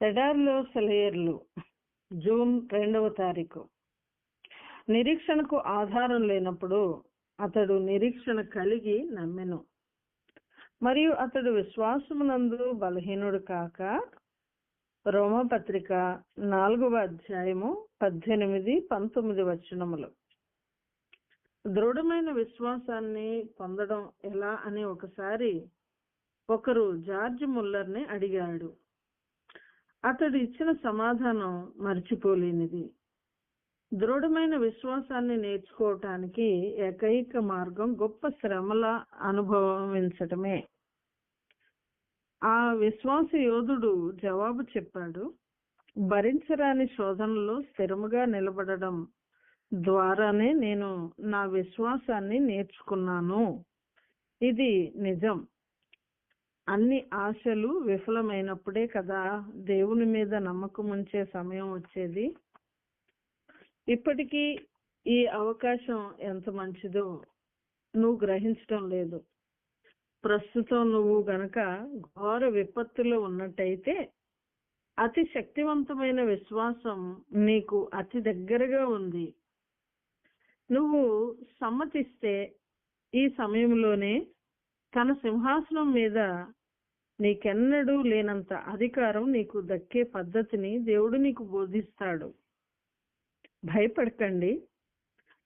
ఎడారిలో సెలయేర్లు జూన్ 2వ తారీఖు. నిరీక్షణకు ఆధారం లేనప్పుడు అతడు నిరీక్షణ కలిగి నమ్మెను, మరియు అతడు విశ్వాసమునందు బలహీనుడు కాక. రోమపత్రిక 4వ అధ్యాయము 18-19 వచనములు. దృఢమైన విశ్వాసాన్ని పొందడం ఎలా అని ఒకసారి ఒకరు జార్జ్ ముల్లర్ని అడిగాడు. అతడు ఇచ్చిన సమాధానం మర్చిపోలేనిది. దృఢమైన విశ్వాసాన్ని నేర్చుకోవటానికి ఏకైక మార్గం గొప్ప శ్రమల అనుభవించటమే. ఆ విశ్వాస యోధుడు జవాబు చెప్పాడు, భరించరాని శోధనలో స్థిరముగా నిలబడడం ద్వారానే నేను నా విశ్వాసాన్ని నేర్చుకున్నాను. ఇది నిజం. అన్ని ఆశలు విఫలమైనప్పుడే కదా దేవుని మీద నమ్మకం ఉంచే సమయం వచ్చేది. ఇప్పటికీ ఈ అవకాశం ఎంత మంచిదో నువ్వు గ్రహించడం లేదు. ప్రస్తుతం నువ్వు గనక ఘోర విపత్తులో ఉన్నట్టయితే అతి శక్తివంతమైన విశ్వాసం నీకు అతి దగ్గరగా ఉంది. నువ్వు సమ్మతిస్తే ఈ సమయంలోనే తన సింహాసనం మీద నీకెన్నడూ లేనంత అధికారం నీకు దక్కే పద్ధతిని దేవుడు నీకు బోధిస్తాడు. భయపడకండి,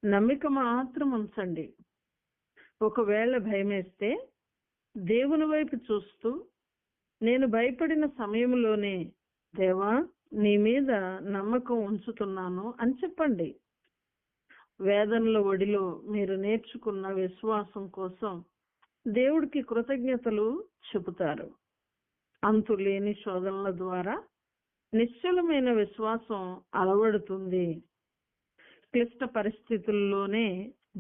నమ్మిక మాత్రం ఉంచండి. ఒకవేళ భయమేస్తే దేవుని వైపు చూస్తూ, నేను భయపడిన సమయంలోనే దేవా నీ మీద నమ్మకం ఉంచుతున్నాను అని చెప్పండి. వేదనల ఒడిలో మీరు నేర్చుకున్న విశ్వాసం కోసం దేవుడికి కృతజ్ఞతలు చెబుతారు. అంతులేని శోధనల ద్వారా నిశ్చలమైన విశ్వాసం అలవడుతుంది. క్లిష్ట పరిస్థితుల్లోనే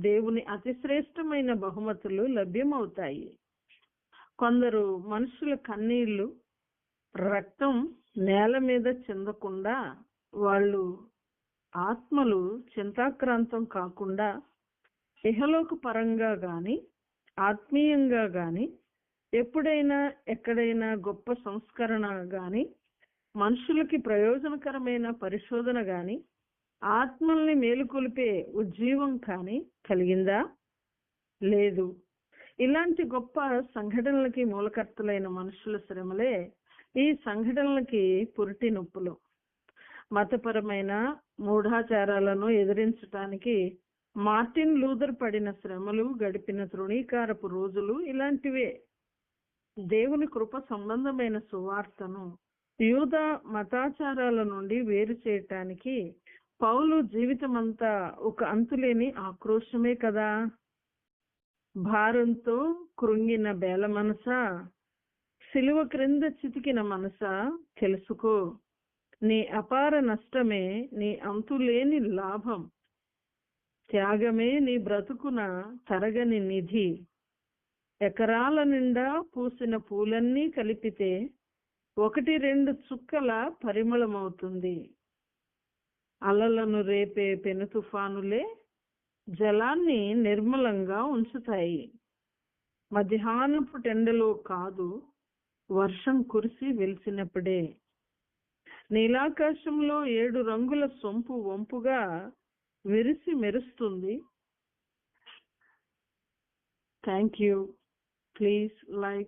దేవుని అతిశ్రేష్టమైన బహుమతులు లభ్యమవుతాయి. కొందరు మనుషుల కన్నీళ్లు, రక్తం నేల మీద చెందకుండా, వాళ్ళు ఆత్మలు చింతాక్రాంతం కాకుండా ఇహలోక పరంగా గాని ఆత్మీయంగా గాని ఎప్పుడైనా ఎక్కడైనా గొప్ప సంస్కరణ గాని మనుషులకి ప్రయోజనకరమైన పరిశోధన గాని ఆత్మల్ని మేలుకొలిపే ఉజ్జీవం కానీ కలిగిందా? లేదు. ఇలాంటి గొప్ప సంఘటనలకి మూలకర్తలైన మనుషుల శ్రమలే ఈ సంఘటనలకి పురిటి నొప్పులు. మతపరమైన మూఢాచారాలను ఎదిరించటానికి మార్టిన్ లూథర్ పడిన శ్రమలు, గడిపిన తృణీకారపు రోజులు ఇలాంటివే. దేవుని కృప సంబంధమైన సువార్తను యూదా మతాచారాల నుండి వేరు చేయటానికి పౌలు జీవితమంతా ఒక అంతులేని ఆక్రోశమే కదా. భారంతో కృంగిన బేల మనసా, సిలువ క్రింద చితికిన మనసా, తెలుసుకో, నీ అపార నష్టమే నీ అంతులేని లాభం. త్యాగమే నీ బ్రతుకున తరగని నిధి. ఎకరాల నిండా పూసిన పూలన్నీ కలిపితే 1-2 చుక్కల పరిమళమవుతుంది. అలలను రేపే పెను తుఫానులే జలాన్ని నిర్మలంగా ఉంచుతాయి. మధ్యాహ్నపు టెండలో కాదు, వర్షం కురిసి వెలిసినప్పుడే. నీలాకాశంలో 7 రంగుల సొంపు వంపుగా విరిసి మెరుస్తుంది. Thank you. Please like